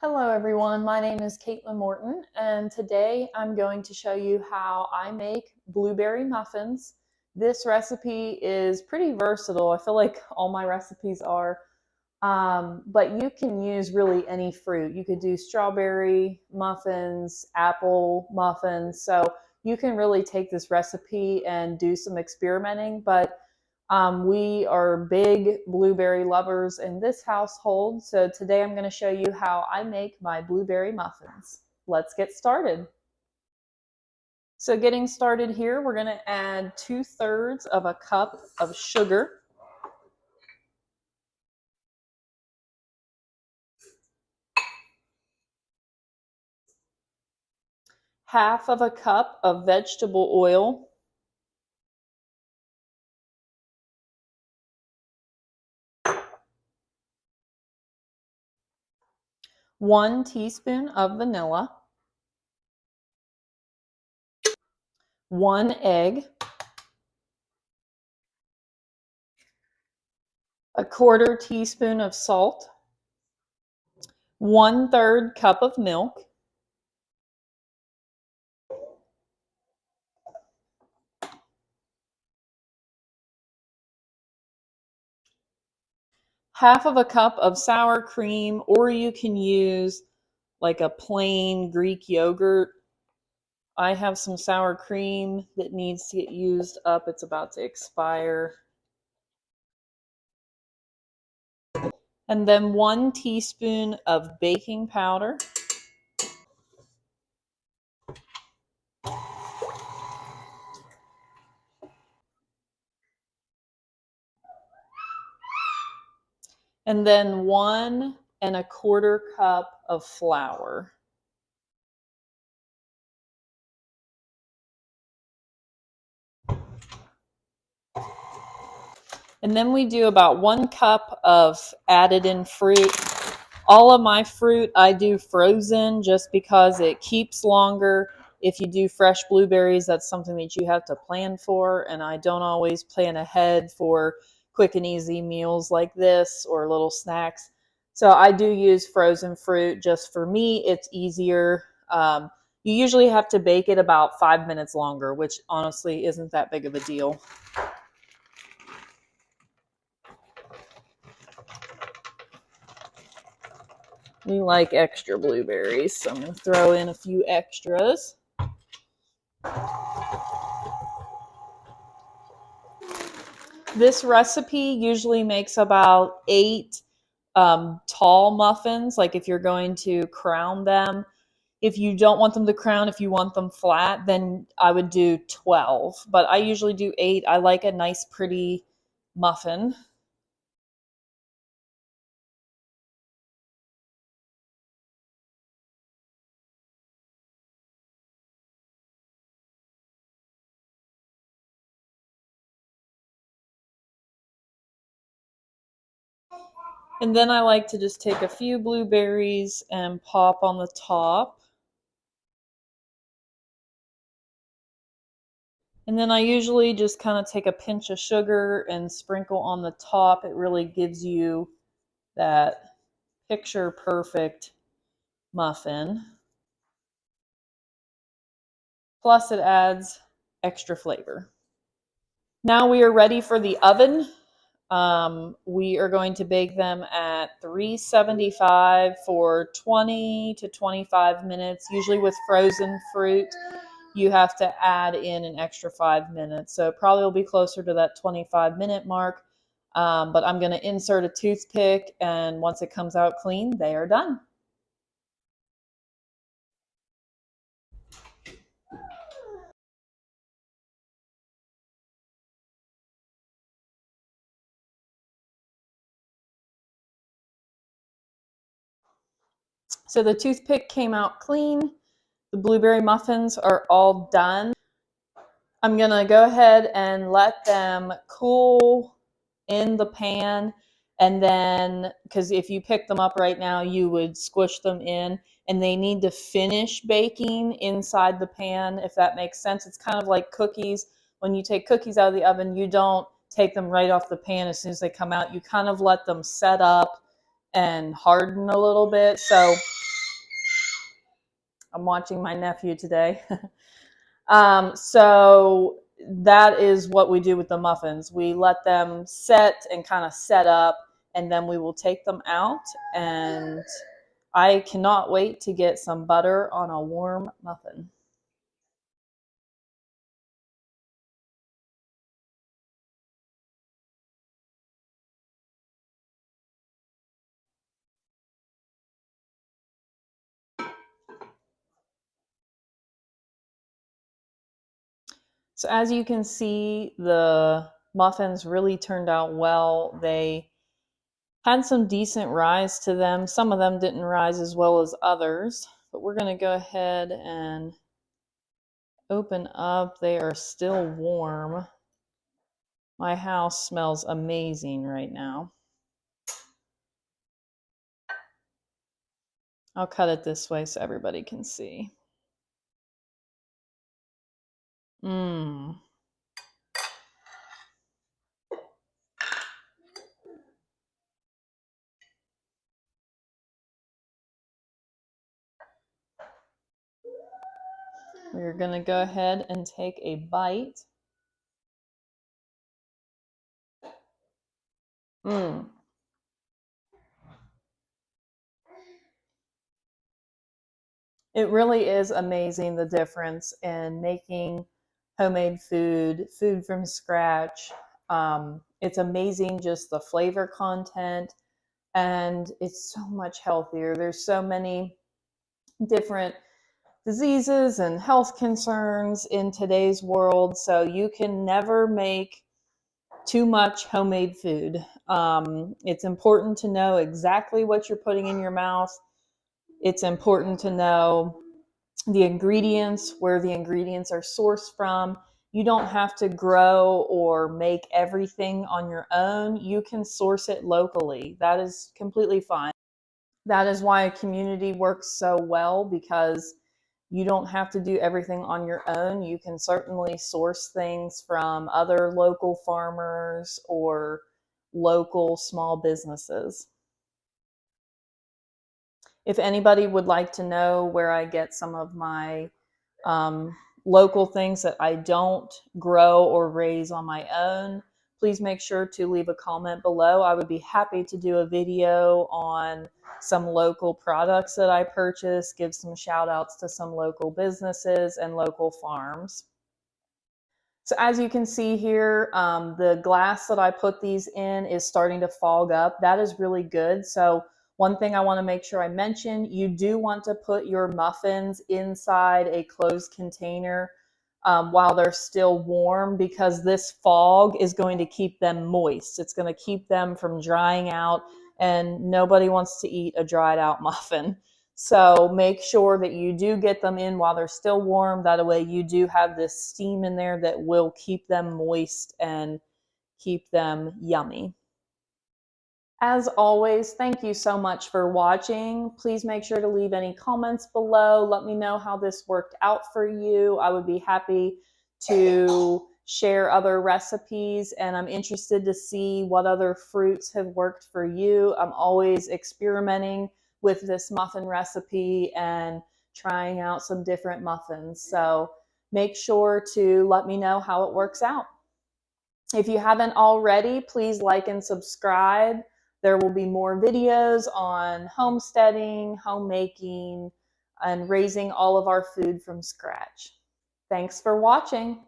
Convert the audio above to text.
Hello everyone, my name is Caitlin Morton and today I'm going to show you how I make blueberry muffins. This recipe is pretty versatile. I feel like all my recipes are, but you can use really any fruit. You could do strawberry muffins, apple muffins, so you can really take this recipe and do some experimenting, but we are big blueberry lovers in this household, so today I'm going to show you how I make my blueberry muffins. Let's get started. So getting started here, we're going to add 2/3 of a cup of sugar, half of a cup of vegetable oil, 1 teaspoon of vanilla, 1 egg, a 1/4 teaspoon of salt, 1/3 cup of milk, half of a cup of sour cream, or you can use like a plain Greek yogurt. I have some sour cream that needs to get used up. It's about to expire. And then 1 teaspoon of baking powder. And then 1 1/4 cup of flour. And then we do about 1 cup of added in fruit. All of my fruit I do frozen just because it keeps longer. If you do fresh blueberries, that's something that you have to plan for, and I don't always plan ahead for quick and easy meals like this or little snacks. So I do use frozen fruit. Just for me, it's easier. You usually have to bake it about 5 minutes longer, which honestly isn't that big of a deal. We like extra blueberries, so I'm going to throw in a few extras. This recipe usually makes about 8 tall muffins, like if you're going to crown them. If you don't want them to crown, if you want them flat, then I would do 12. But I usually do 8. I like a nice, pretty muffin. And then I like to just take a few blueberries and pop on the top. And then I usually just kind of take a pinch of sugar and sprinkle on the top. It really gives you that picture perfect muffin. Plus it adds extra flavor. Now we are ready for the oven. We are going to bake them at 375 for 20 to 25 minutes. Usually with frozen fruit, you have to add in an extra 5 minutes. So it probably will be closer to that 25-minute mark. But I'm going to insert a toothpick, and once it comes out clean, they are done. So the toothpick came out clean. The blueberry muffins are all done. I'm gonna go ahead and let them cool in the pan, and then, because if you pick them up right now, you would squish them in, and they need to finish baking inside the pan, if that makes sense. It's kind of like cookies. When you take cookies out of the oven, you don't take them right off the pan as soon as they come out. You kind of let them set up and harden a little bit. So I'm watching my nephew today. So that is what we do with the muffins. We let them set and kind of set up, and then we will take them out. And I cannot wait to get some butter on a warm muffin. So as you can see, the muffins really turned out well. They had some decent rise to them. Some of them didn't rise as well as others, but we're going to go ahead and open up. They are still warm. My house smells amazing right now. I'll cut it this way so everybody can see. Mmm. We're going to go ahead and take a bite. Mmm. It really is amazing the difference in making homemade food, food from scratch. It's amazing just the flavor content, and it's so much healthier. There's so many different diseases and health concerns in today's world, so you can never make too much homemade food. It's important to know exactly what you're putting in your mouth. It's important to know the ingredients, where the ingredients are sourced from. You don't have to grow or make everything on your own. You can source it locally. That is completely fine. That is why a community works so well, because you don't have to do everything on your own. You can certainly source things from other local farmers or local small businesses. If anybody would like to know where I get some of my local things that I don't grow or raise on my own, please make sure to leave a comment below. I would be happy to do a video on some local products that I purchase, give some shout outs to some local businesses and local farms. So as you can see here, the glass that I put these in is starting to fog up. That is really good. So one thing I want to make sure I mention, you do want to put your muffins inside a closed container while they're still warm, because this fog is going to keep them moist. It's going to keep them from drying out, and nobody wants to eat a dried out muffin. So make sure that you do get them in while they're still warm. That way you do have this steam in there that will keep them moist and keep them yummy. As always, thank you so much for watching. Please make sure to leave any comments below. Let me know how this worked out for you. I would be happy to share other recipes, and I'm interested to see what other fruits have worked for you. I'm always experimenting with this muffin recipe and trying out some different muffins. So make sure to let me know how it works out. If you haven't already, please like and subscribe. There will be more videos on homesteading, homemaking, and raising all of our food from scratch. Thanks for watching.